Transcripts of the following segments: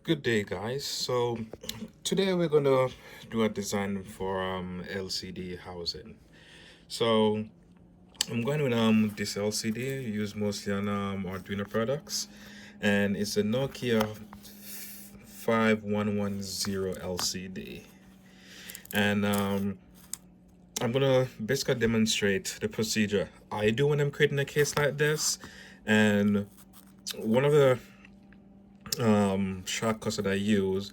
Good day, guys. So today we're gonna do a design for LCD housing. So I'm going with this LCD used mostly on Arduino products, and it's a Nokia 5110 LCD. And I'm gonna basically demonstrate the procedure I do when I'm creating a case like this, and one of the shortcuts that I use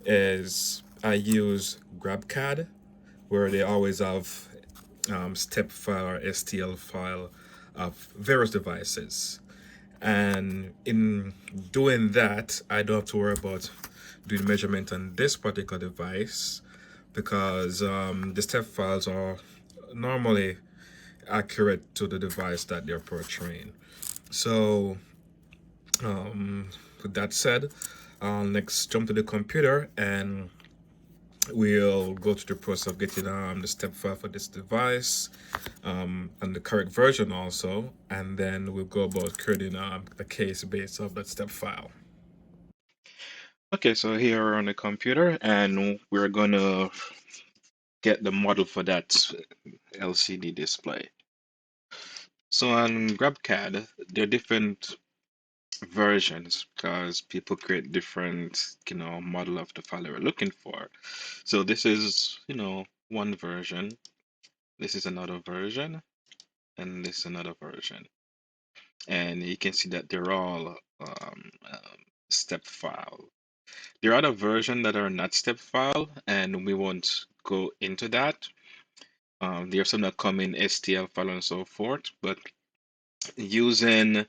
is I use GrabCAD, where they always have step file or STL file of various devices. And in doing that, I don't have to worry about doing measurement on this particular device because the step files are normally accurate to the device that they're portraying. So with that said, let's jump to the computer and we'll go through the process of getting the step file for this device and the correct version also, and then we'll go about creating a case based off that step file. Okay, so here we're on the computer and we're going to get the model for that LCD display. So on GrabCAD, there are different versions because people create different, model of the file they were looking for. So this is, one version. This is another version, and this is another version. And you can see that they're all step file. There are other versions that are not step file, and we won't go into that. There are some that come in STL file and so forth, but using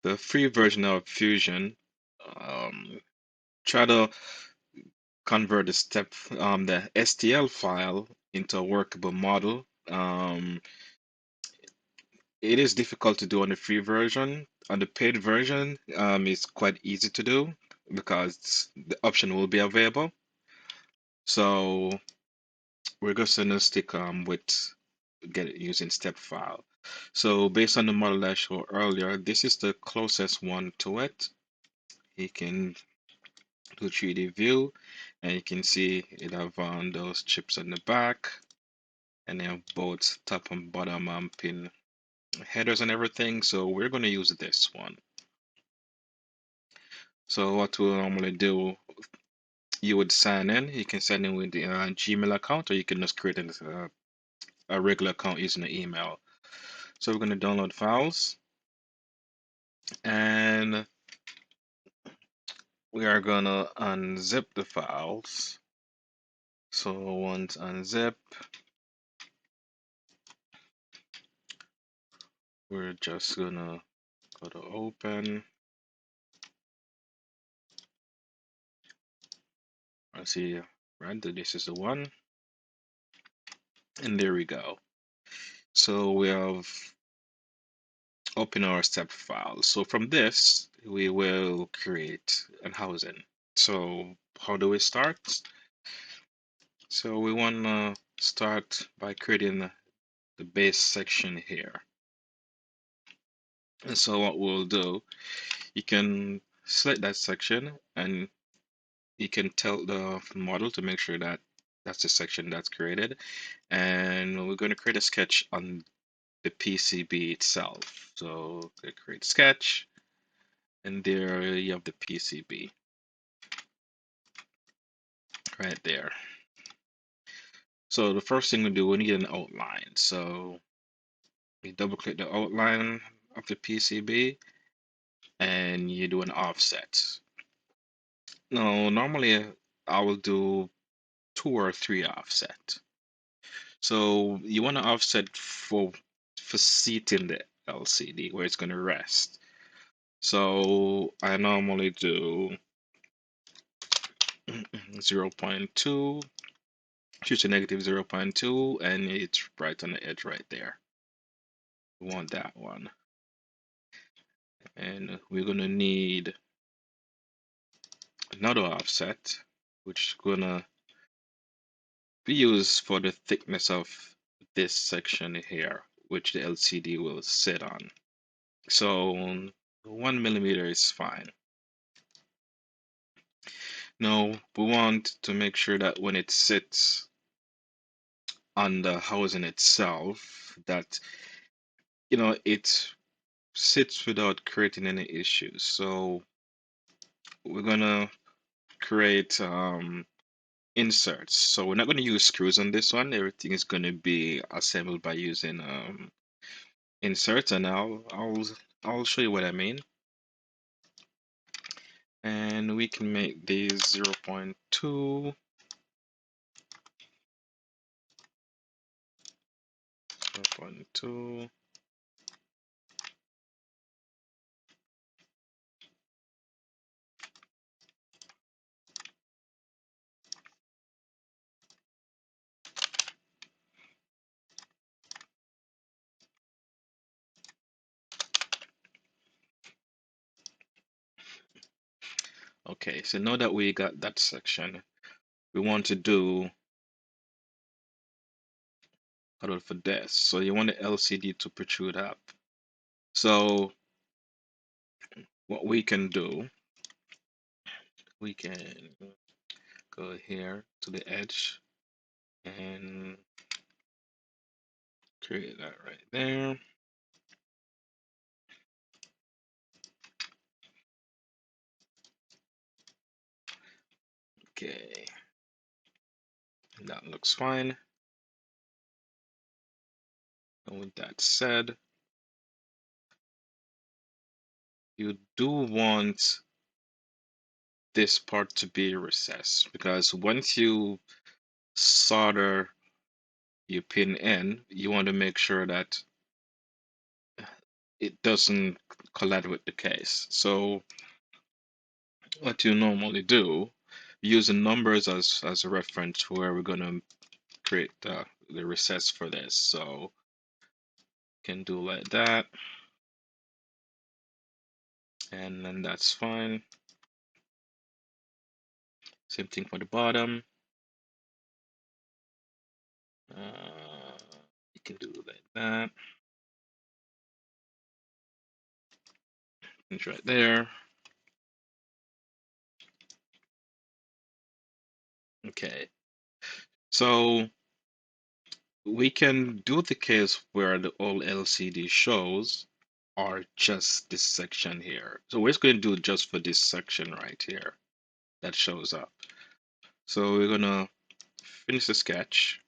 the free version of Fusion, um, try to convert the STL file into a workable model. It is difficult to do on the free version. On the paid version, it's quite easy to do because the option will be available. So we're just gonna stick with get it using step file. So based on the model that I showed earlier, this is the closest one to it. You can do 3D view, and you can see it have those chips on the back, and they have both top and bottom pin headers and everything. So we're going to use this one. So what we'll normally do, you would sign in. You can sign in with the Gmail account, or you can just create a regular account using the email. So we're going to download files, and we are going to unzip the files. So once unzip, we're just going to go to open. I see, right, this is the one. And there we go. So we have open our step file. So from this, we will create an housing. So how do we start? So we want to start by creating the base section here. And so what we'll do, you can select that section and you can tell the model to make sure that that's the section that's created. And we're going to create a sketch on the PCB itself. So create sketch, and there you have the PCB right there. So the first thing we do, we need an outline. So you double click the outline of the PCB and you do an offset. Now, normally I will do 2 or 3 offset. So you want to offset for seating the LCD where it's going to rest. So I normally do 0.2, choose a negative 0.2, and it's right on the edge right there. We want that one. And we're going to need another offset, which is going to be used for the thickness of this section here, which the LCD will sit on. So 1 millimeter is fine. No, we want to make sure that when it sits on the housing itself, that it sits without creating any issues. So we're gonna create inserts. So we're not gonna use screws on this one. Everything is gonna be assembled by using inserts, and I'll show you what I mean. And we can make these 0.2, 0.2. Okay, so now that we got that section, we want to do for this. So you want the LCD to protrude up. So what we can do, we can go here to the edge and create that right there. Okay, that looks fine. And with that said, you do want this part to be recessed, because once you solder your pin in, you want to make sure that it doesn't collide with the case. So what you normally do, using numbers as a reference where we're going to create the recess for this. So can do like that, and then that's fine. Same thing for the bottom. You can do like that. It's right there. Okay, so we can do the case where the all LCD shows are just this section here. So we're just going to do it just for this section right here that shows up. So we're gonna finish the sketch.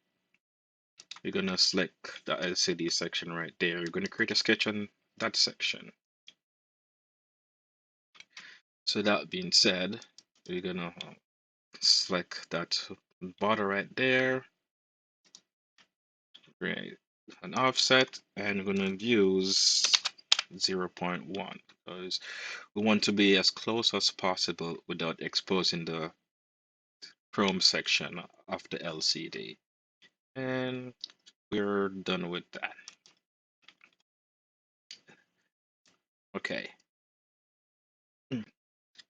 We're gonna select the LCD section right there. We're gonna create a sketch on that section. So that being said, we're gonna select that border right there, create an offset, and we're gonna use 0.1 because we want to be as close as possible without exposing the chrome section of the LCD. And we're done with that. Okay,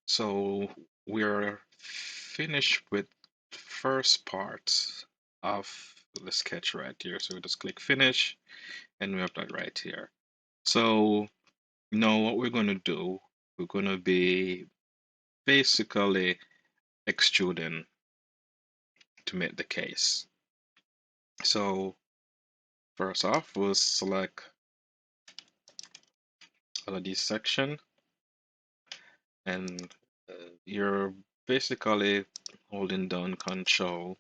so we're finished with the first part of the sketch right here. So we just click finish, and we have that right here. So now what we're going to do, we're going to be basically extruding to make the case. So first off, we'll select all of these section, and you're basically holding down control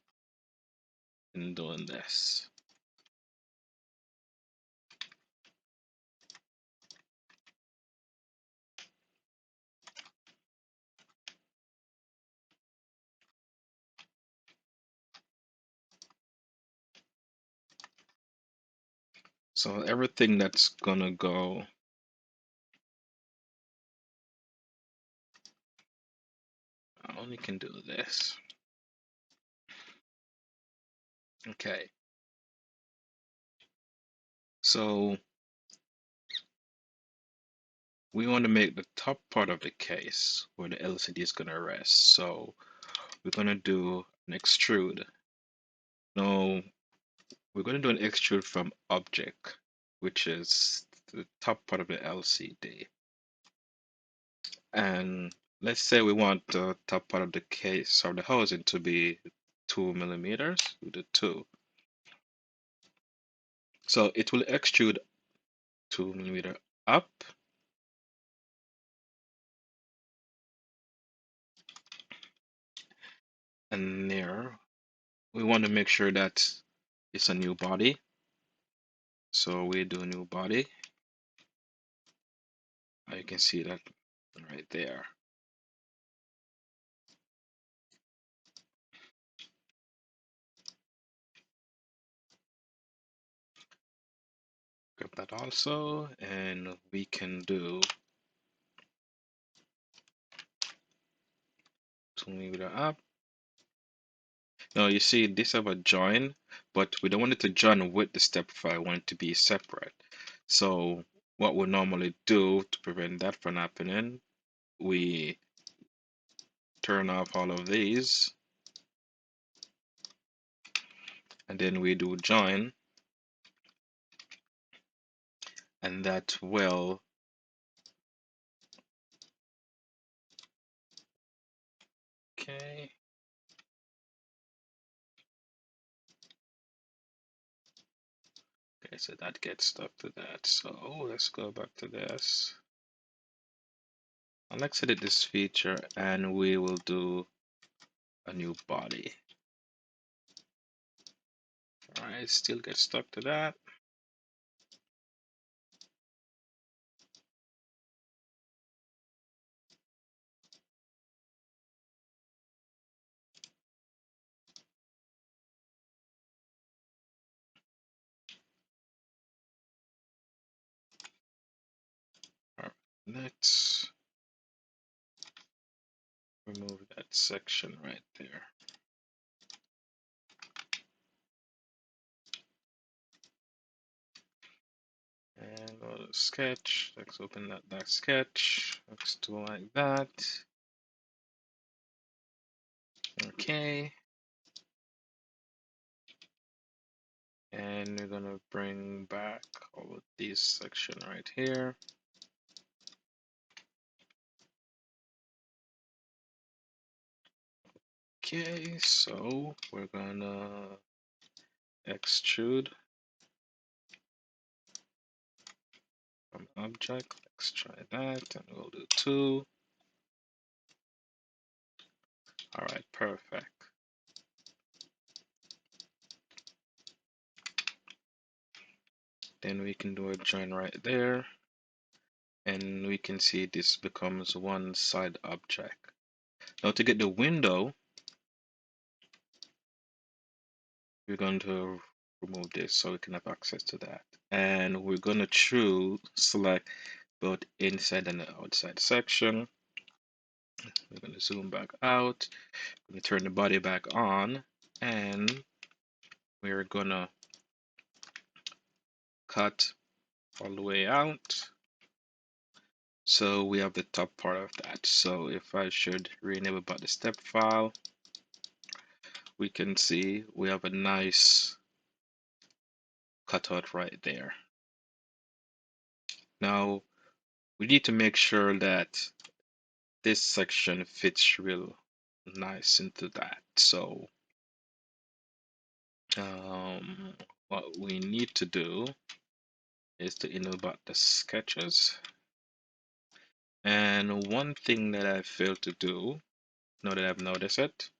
and doing this. So everything that's gonna go I only can do this. Okay, so we want to make the top part of the case where the LCD is gonna rest. So we're gonna do an extrude. Now we're gonna do an extrude from object, which is the top part of the LCD. And let's say we want the top part of the case or the housing to be 2 millimeters. We do 2. So it will extrude 2 millimeter up and near. We want to make sure that it's a new body. So we do new body. You can see that right there. Grab that also, and we can do 2 millimeter up. Now you see this have a join, but we don't want it to join with the step file. We want it to be separate. So what we normally do to prevent that from happening, we turn off all of these, and then we do join, and that will okay. Okay, so that gets stuck to that. So let's go back to this. I'll exit this feature, and we will do a new body. Alright, still get stuck to that. Alright, let's remove that section right there. And go to sketch. Let's open that sketch. Let's do like that. Okay. And we're gonna bring back all of these section right here. Okay, so we're gonna extrude from object. Let's try that, and we'll do 2. Alright, perfect. Then we can do a join right there, and we can see this becomes one side object. Now to get the window, we're going to remove this so we can have access to that. And we're going to select both inside and the outside section. We're going to zoom back out. We're going to turn the body back on, and we're going to cut all the way out. So we have the top part of that. So if I should rename about the step file, we can see we have a nice cutout right there. Now we need to make sure that this section fits real nice into that. So what we need to do is to enable the sketches. And one thing that I failed to do, now that I've noticed it,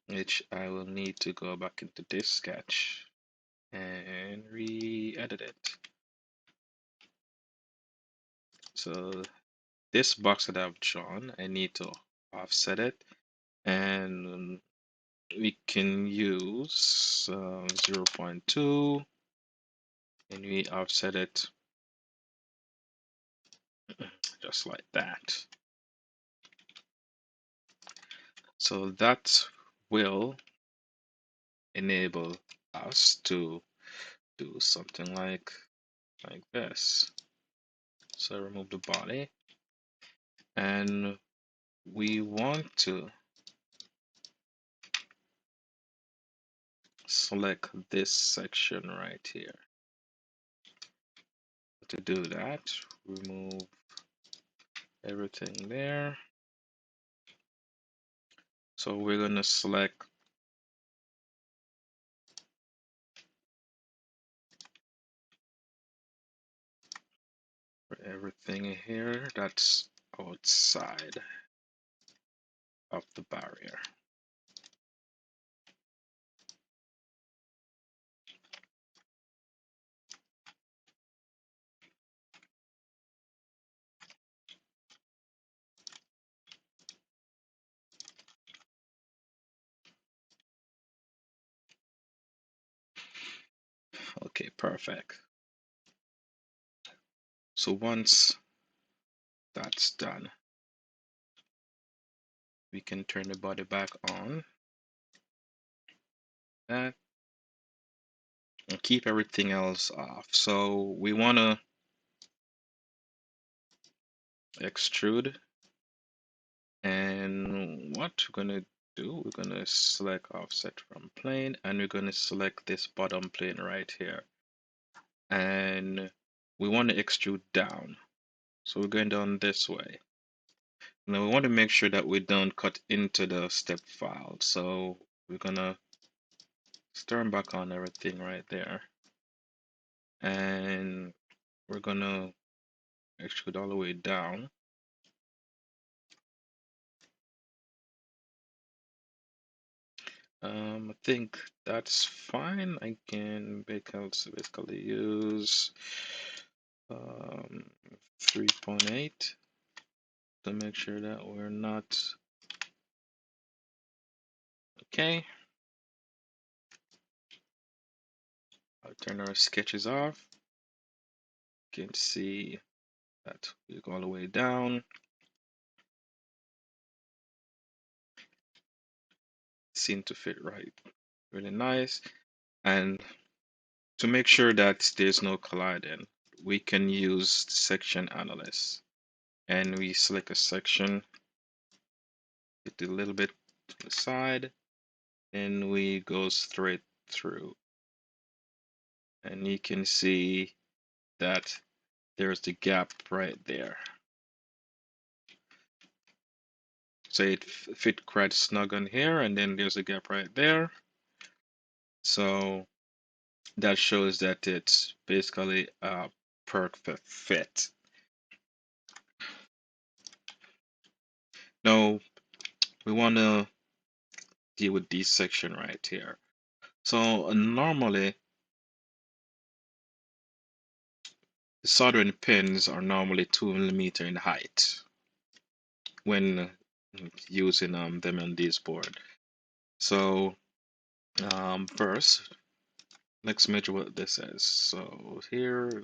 which I will need to go back into this sketch and re-edit it. So this box that I've drawn, I need to offset it, and we can use 0.2, and we offset it just like that. So that will enable us to do something like this. So remove the body, and we want to select this section right here. To do that, remove everything there. So we're gonna select everything here that's outside of the barrier. Okay, perfect. So once that's done, we can turn the body back on. That and keep everything else off. So we want to extrude, and what we're going to do, we're going to select offset from plane, and we're going to select this bottom plane right here, and we want to extrude down. So we're going down this way. Now we want to make sure that we don't cut into the step file, so we're gonna turn back on everything right there, and we're gonna extrude all the way down. I think that's fine. I can basically use 3.8 to make sure that we're not okay. I'll turn our sketches off. You can see that we go all the way down. Seem to fit right, really nice. And to make sure that there's no colliding, we can use section analyst, and we select a section, hit a little bit to the side, and we go straight through. And you can see that there's the gap right there. So it fit quite snug on here, and then there's a gap right there. So that shows that it's basically a perfect fit. Now we want to deal with this section right here. So normally the soldering pins are normally 2 mm in height when using them on this board. So first, let's measure what this is. So here,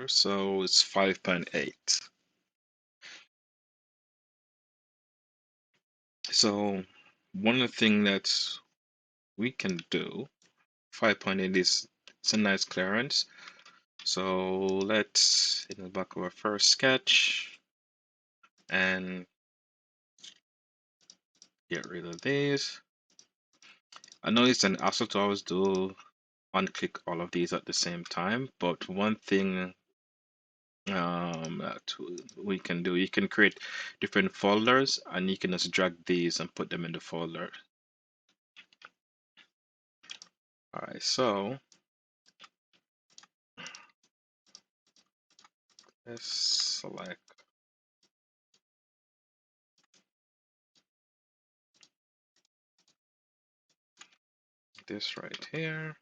so it's 5.8. So one of the things that we can do, 5.8 is it's a nice clearance. So let's in the back of our first sketch and get rid of these. I know it's an hassle to always do unclick all of these at the same time, but one thing that we can do, you can create different folders and you can just drag these and put them in the folder. All right, so let's select this right here.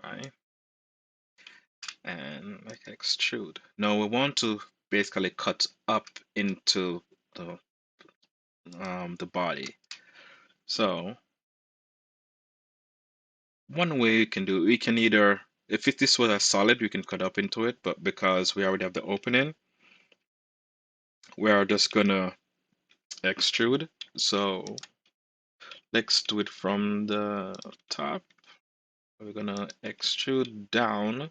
Right, and like extrude. Now we want to basically cut up into the body. So one way you can do, we can either, if this was a solid, we can cut up into it, but because we already have the opening, we are just gonna extrude. So let's do it from the top. We're gonna extrude down,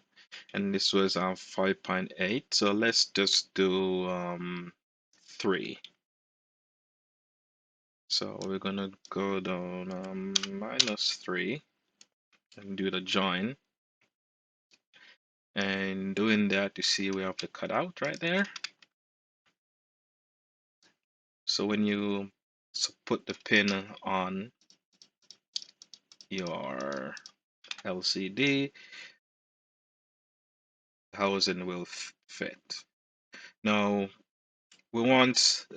and this was our 5.8. So let's just do 3. So we're gonna go down -3 and do the join. And doing that, you see we have the cutout right there. So when you put the pin on your LCD, housing will fit. Now we want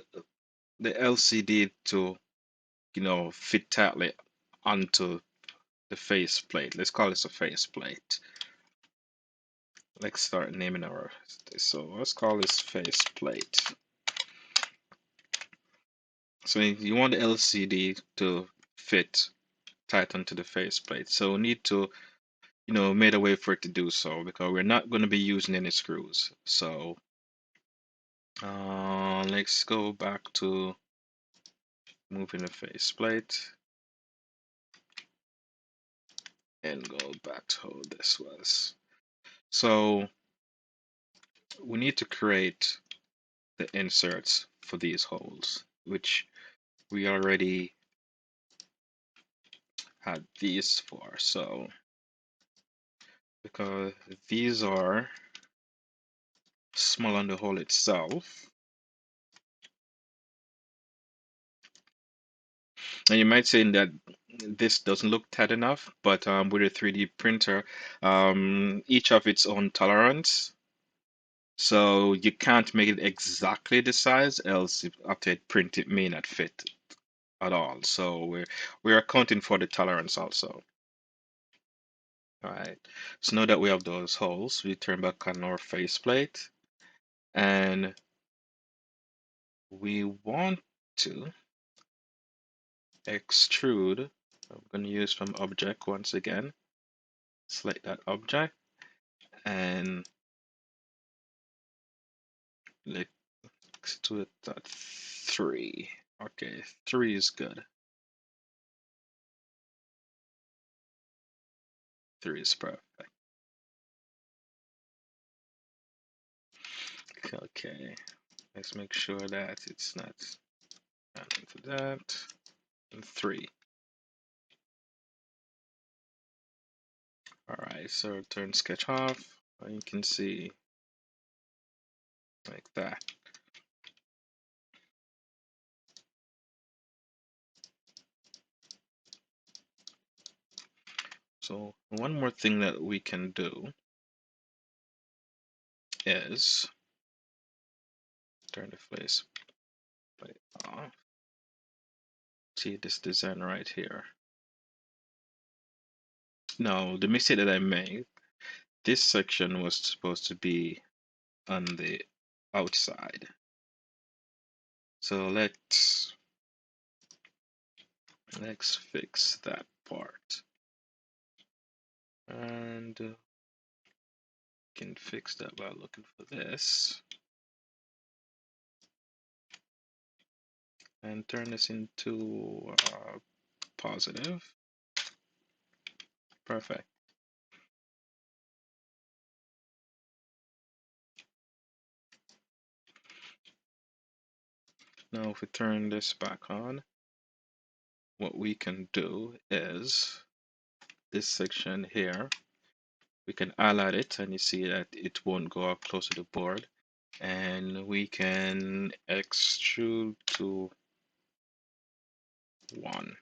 the LCD to, fit tightly onto the faceplate. Let's call this a faceplate. Let's start naming our so let's call this faceplate. So you want the LCD to fit tight onto the faceplate. So we need to, made a way for it to do so because we're not going to be using any screws. So let's go back to moving the faceplate and go back to how this was. So we need to create the inserts for these holes, which we already had these for. So because these are small on the hole itself, and you might say that this doesn't look tight enough, but with a 3D printer, each of its own tolerance. So you can't make it exactly the size, else after it print it may not fit at all. So we're accounting for the tolerance also. All right. So now that we have those holes, we turn back on our faceplate, and we want to extrude. I'm going to use from object once again. Select that object and let's do it at 3. Okay, 3 is good. 3 is perfect. Okay, let's make sure that it's not into that. And 3. Alright, so turn sketch off. You can see like that. So one more thing that we can do is turn the face plate off. See this design right here. Now the mistake that I made, this section was supposed to be on the outside. So let's fix that part. And can fix that by looking for this. And turn this into positive. Perfect. Now if we turn this back on, what we can do is this section here, we can highlight it and you see that it won't go up close to the board, and we can extrude to 1.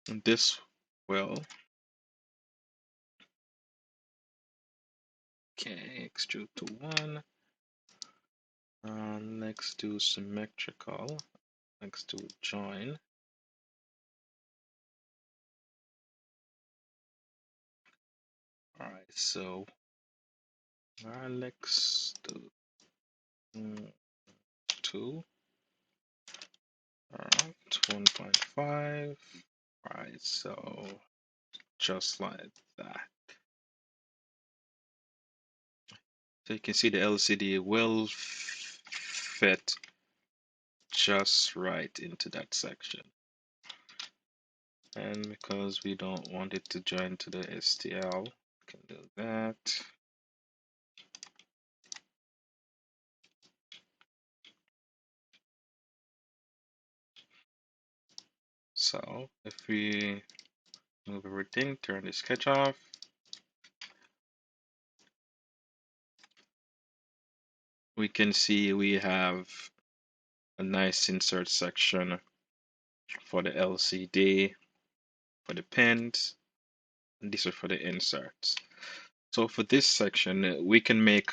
And this will, okay, extrude to 1. Next do symmetrical, next do join. Alright, so let's do 2. Alright, 1.5. Alright, so just like that. So you can see the LCD will fit just right into that section. And because we don't want it to join to the STL, we can do that. So if we move everything, turn the sketch off, we can see we have a nice insert section for the LCD, for the pins, and these are for the inserts. So for this section, we can make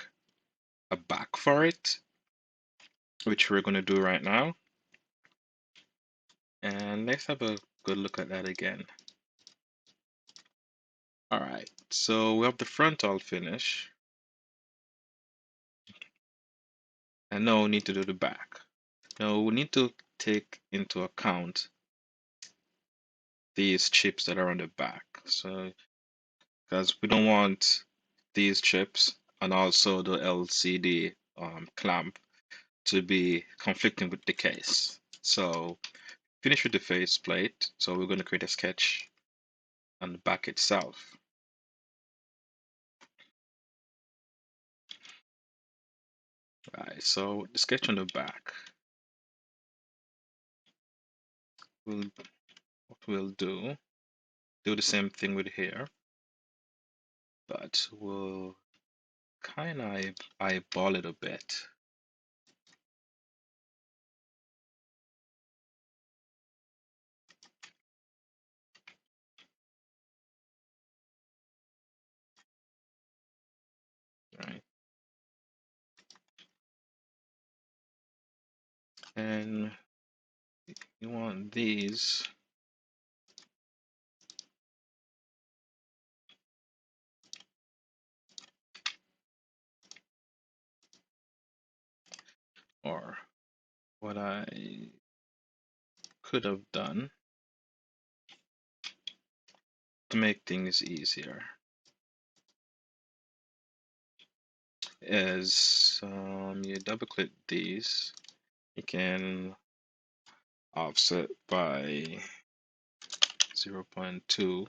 a back for it, which we're going to do right now. And let's have a good look at that again. All right, so we have the front all finish. And now we need to do the back. Now we need to take into account these chips that are on the back. So, because we don't want these chips and also the LCD clamp to be conflicting with the case. So, finish with the face plate. So we're going to create a sketch on the back itself. Right, so the sketch on the back, what we'll do the same thing with here, but we'll kind of eyeball it a bit. Right, and you want these or what I could have done to make things easier is you double click these, you can offset by 0.2.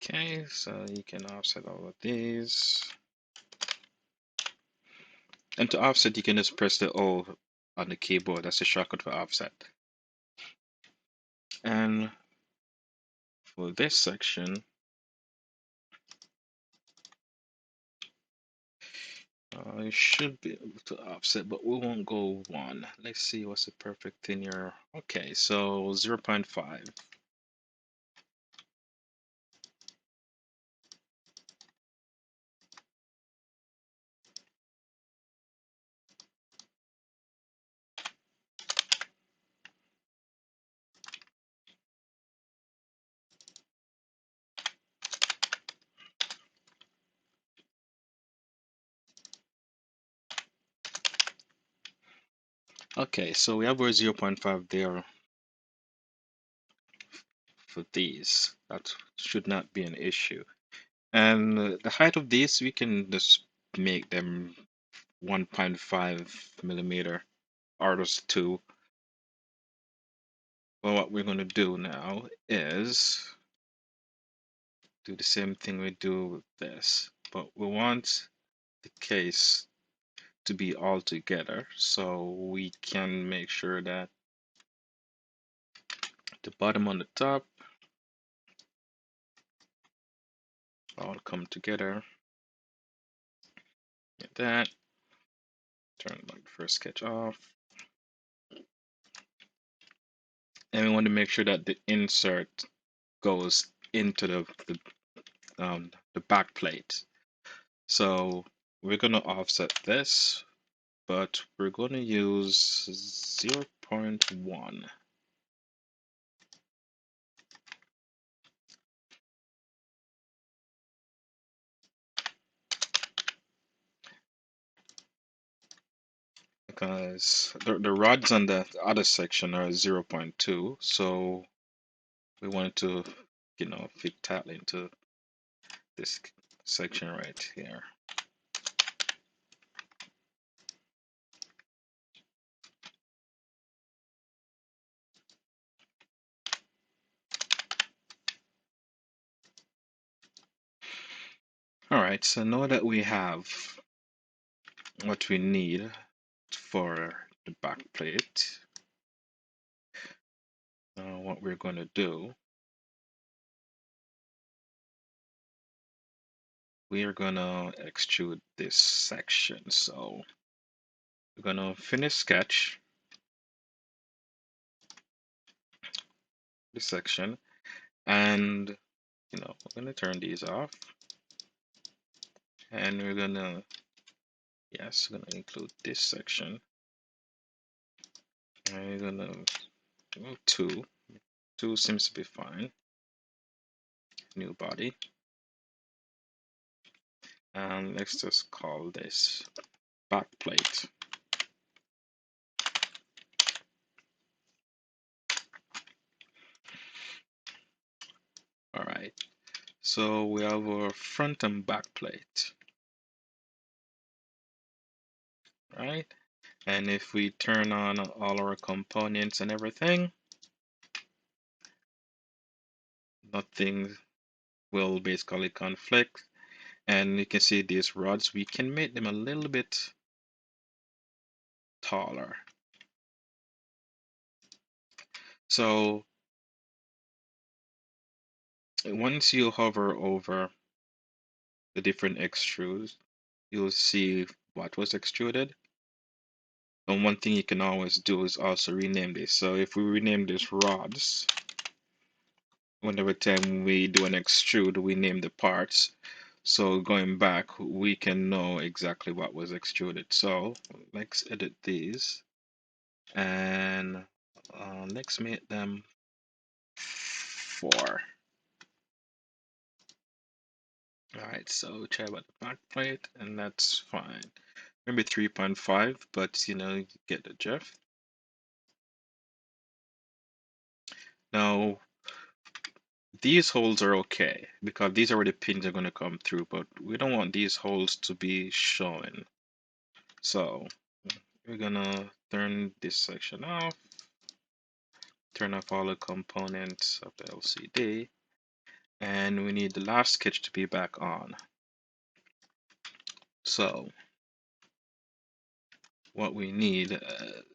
Okay, so you can offset all of these. And to offset, you can just press the O on the keyboard. That's the shortcut for offset. And for this section, you should be able to offset, but we won't go 1. Let's see what's the perfect in your. Okay, so 0.5. Okay, so we have our 0.5 there for these. That should not be an issue. And the height of these, we can just make them 1.5 millimeter or just 2. Well, what we're going to do now is do the same thing we do with this, but we want the case to be all together, so we can make sure that the bottom on the top all come together. Get that. Turn the first sketch off. And we want to make sure that the insert goes into the back plate. So we're going to offset this, but we're going to use 0.1. Because the rods on the other section are 0.2, so we wanted to, fit tightly into this section right here. All right, so now that we have what we need for the back plate, what we're going to do, we are going to extrude this section. So we're going to finish sketch this section, and we're going to turn these off, and we're going to, yes, we're going to include this section, and we're going to move two seems to be fine. New body, and let's just call this back plate. All right, so we have our front and back plate, right? And if we turn on all our components and everything, nothing will basically conflict. And you can see these rods, we can make them a little bit taller. So once you hover over the different extrudes, you'll see what was extruded. And one thing you can always do is also rename this. So if we rename this rods, whenever time we do an extrude, we name the parts. So going back, we can know exactly what was extruded. So let's edit these, and let's make them 4. All right, so try about the back plate, and that's fine. Maybe 3.5, but you get the drift. Now, these holes are okay because these are where the pins are going to come through, but we don't want these holes to be showing. So we're gonna turn this section off, turn off all the components of the LCD, and we need the last sketch to be back on. So what we need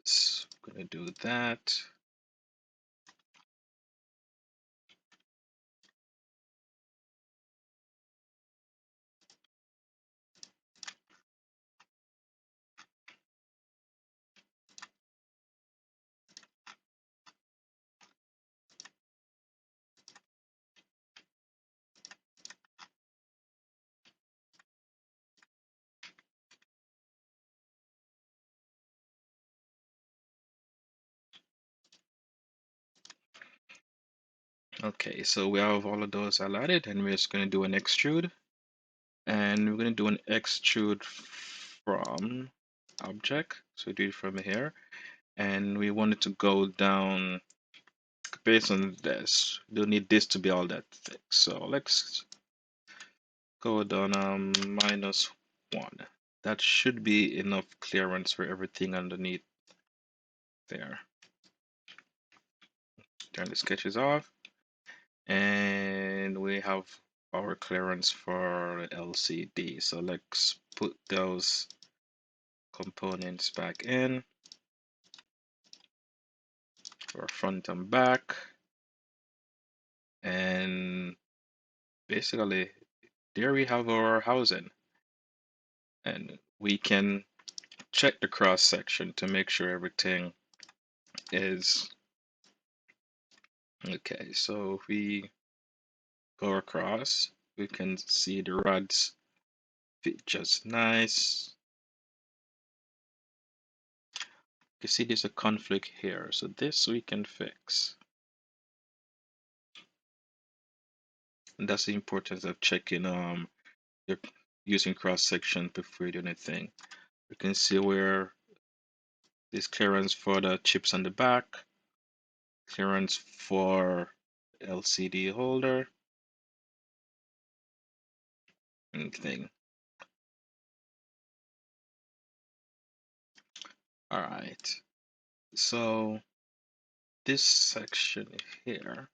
is, I'm gonna do that. Okay, so we have all of those highlighted, and we're just gonna do an extrude, and we're gonna do an extrude from object. So we do it from here, and we want it to go down based on this. We don't need this to be all that thick. So let's go down -1. That should be enough clearance for everything underneath there. Turn the sketches off, and we have our clearance for the LCD. So let's put those components back in for front and back, and basically there we have our housing, and we can check the cross section to make sure everything is okay. So if we go across, we can see the rods fit just nice. You see there's a conflict here, so this we can fix. And that's the importance of checking your using cross section before you do anything. You can see where there's clearance for the chips on the back, clearance for LCD holder and thing. All right, so this section here,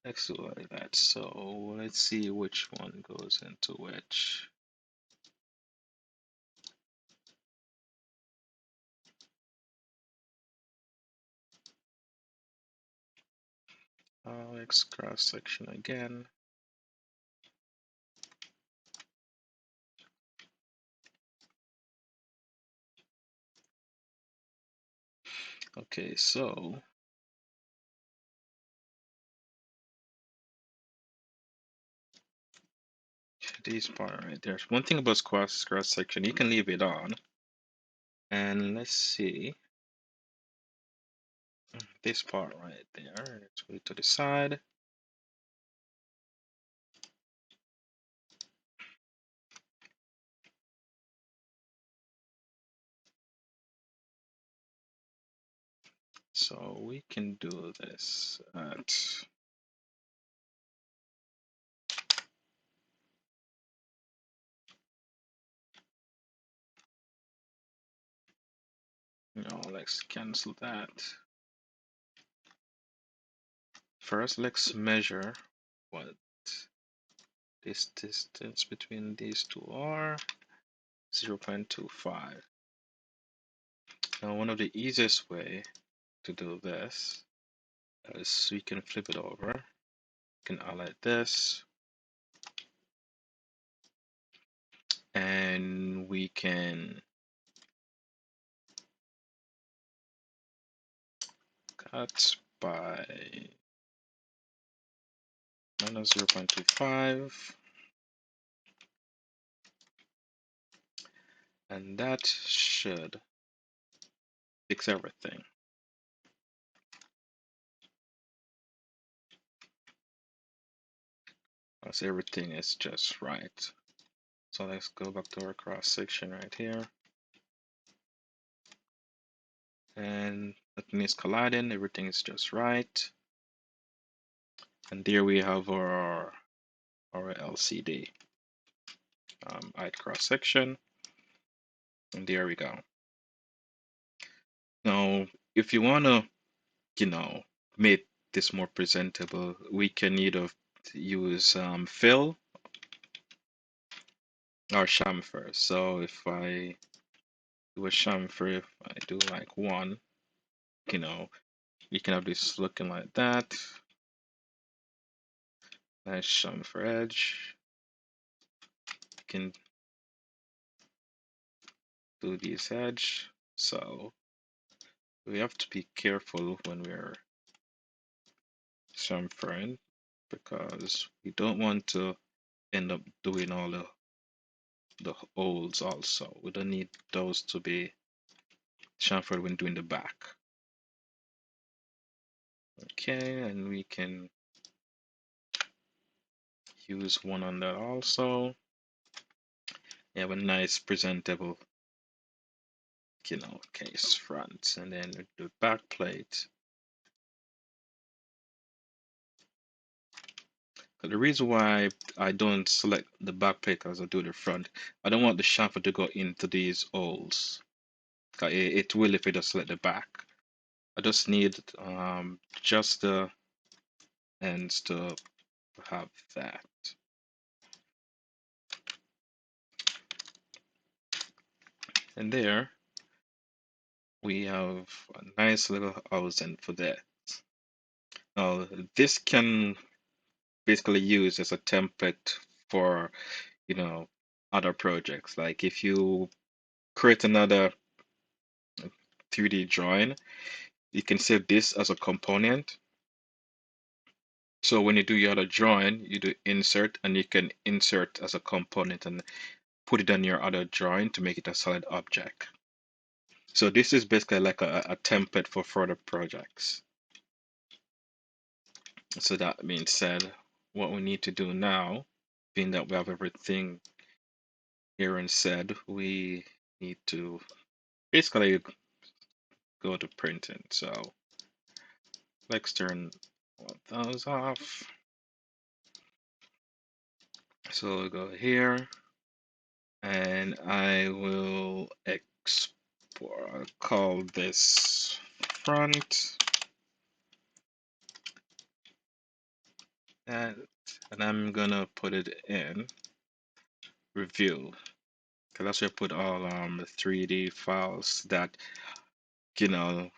let's do it like that. So let's see which one goes into which. Let's cross section again. Okay, so this part right there. One thing about cross section, you can leave it on. And let's see this part right there. Let's put it to the side. So we can do this at let's cancel that. First, let's measure what this distance between these two are. 0.25. Now, one of the easiest way to do this is we can flip it over. We can highlight this, and we can cut by minus 0.25, and that should fix everything. Once everything is just right. So let's go back to our cross section right here. And nothing is colliding, everything is just right. And there we have our LCD height cross section. And there we go. Now, if you want to, make this more presentable, we can either use fill or chamfer. So if I do a chamfer, if I do like one, you can have this looking like that. Nice chamfer edge. You can do this edge. So we have to be careful when we're chamfering because we don't want to end up doing all the holes also. We don't need those to be chamfered when doing the back. Okay, and we can use one on that also. You have a nice presentable, case front, and then the back plate. The reason why I don't select the back plate as I do the front, I don't want the chamfer to go into these holes. It will if I just select the back. I just need just the ends to have that. And there we have a nice little housing for that. Now this can basically use as a template for other projects. Like if you create another 3D drawing, you can save this as a component. So when you do your other drawing, you do insert and you can insert as a component and put it on your other drawing to make it a solid object. So this is basically like a template for further projects. So that being said, what we need to do now, being that we have everything here and said, we need to basically go to printing. So let's turn Pull those off. So we'll go here, and I will export. I'll call this front, and I'm gonna put it in review, because that's where I put all the 3D files that you know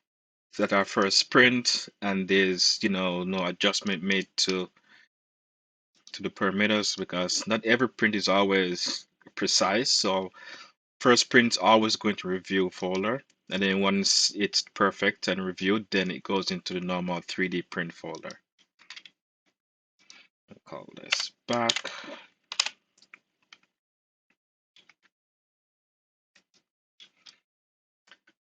that are first print, and there's no adjustment made to the parameters, because not every print is always precise. So first print's always going to review folder, and then once it's perfect and reviewed, then it goes into the normal 3D print folder. I'll call this back.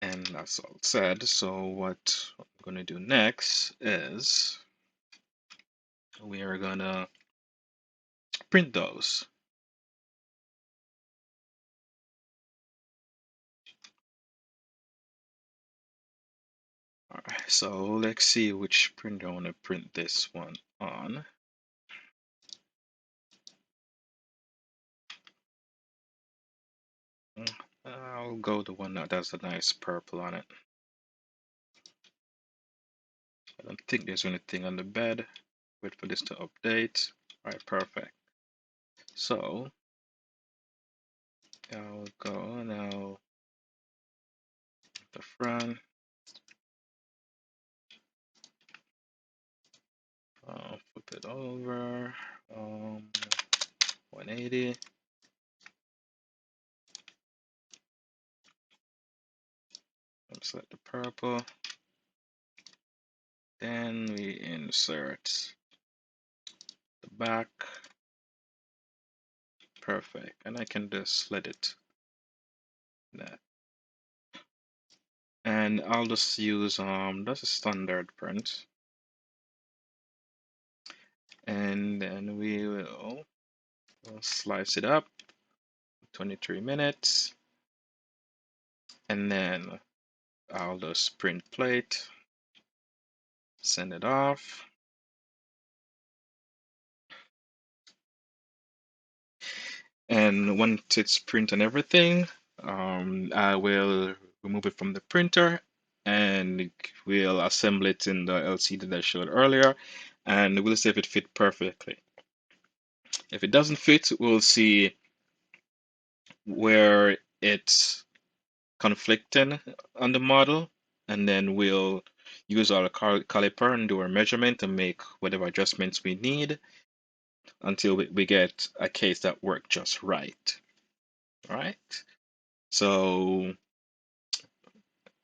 And that's all said. So what I'm going to do next is we are going to print those. All right, so let's see which printer I want to print this one on. I'll go the one that has a nice purple on it. I don't think there's anything on the bed. Wait for this to update. All right, perfect. So I'll go now the front. I'll flip it over. 180. I'll select the purple. Then we insert the back. Perfect. And I can just let it that. And I'll just use that's a standard print. And then we'll slice it up 23 minutes. And then I'll just print plate, send it off. And once it's print and everything, I will remove it from the printer and we'll assemble it in the LCD that I showed earlier, and we'll see if it fit perfectly. If it doesn't fit, we'll see where it's conflicting on the model, and then we'll use our caliper and do our measurement and make whatever adjustments we need until we get a case that works just right. All right, so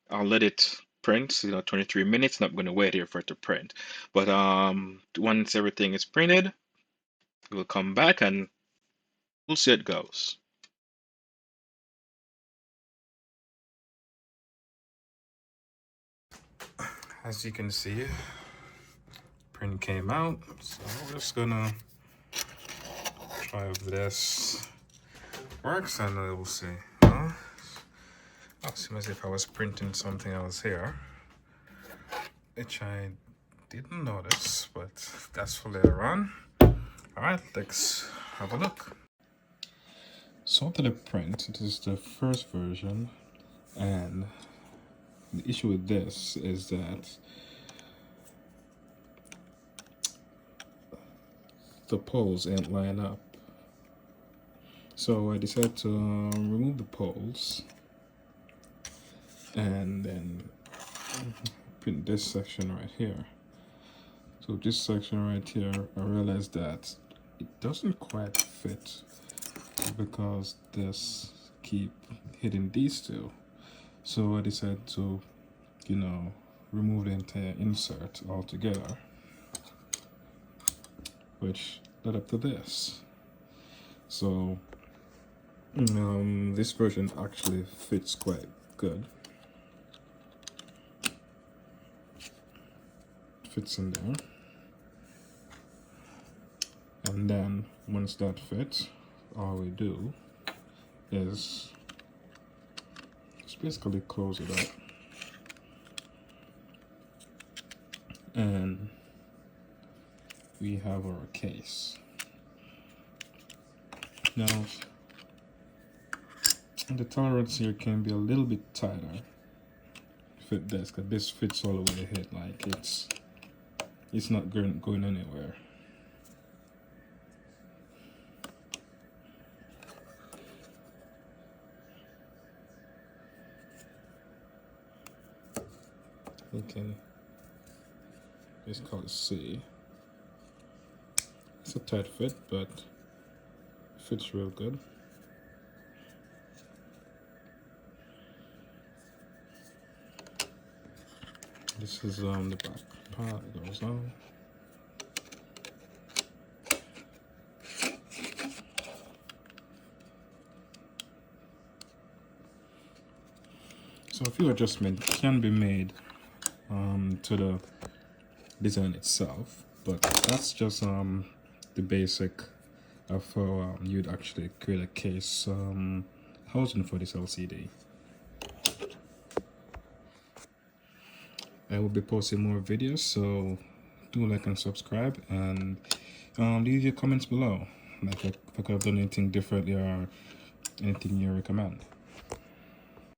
I'll let it print, 23 minutes. Not going to wait here for it to print. But once everything is printed, we'll come back and we'll see how it goes. As you can see, print came out. So we're just gonna try if this works and we'll see. Huh? It seems as if I was printing something else here, which I didn't notice, but that's for later on. Alright, let's have a look. So to the print, it is the first version, and the issue with this is that the poles ain't line up. So I decided to remove the poles and then print this section right here. So this section right here, I realized that it doesn't quite fit because this keep hitting these two. So I decided to, remove the entire insert altogether, which led up to this. So this version actually fits quite good. Fits in there. And then once that fits, all we do is just basically close it up and we have our case. Now, the tolerance here can be a little bit tighter. Fit this, because this fits all the way ahead. Like it's not going anywhere. We can just call it C. It's a tight fit, but it fits real good. This is the back part. It goes on. So a few adjustments can be made to the design itself, but that's just the basic of how you'd actually create a case housing for this LCD. I will be posting more videos, so do like and subscribe, and leave your comments below, like if I could have done anything differently or anything you recommend.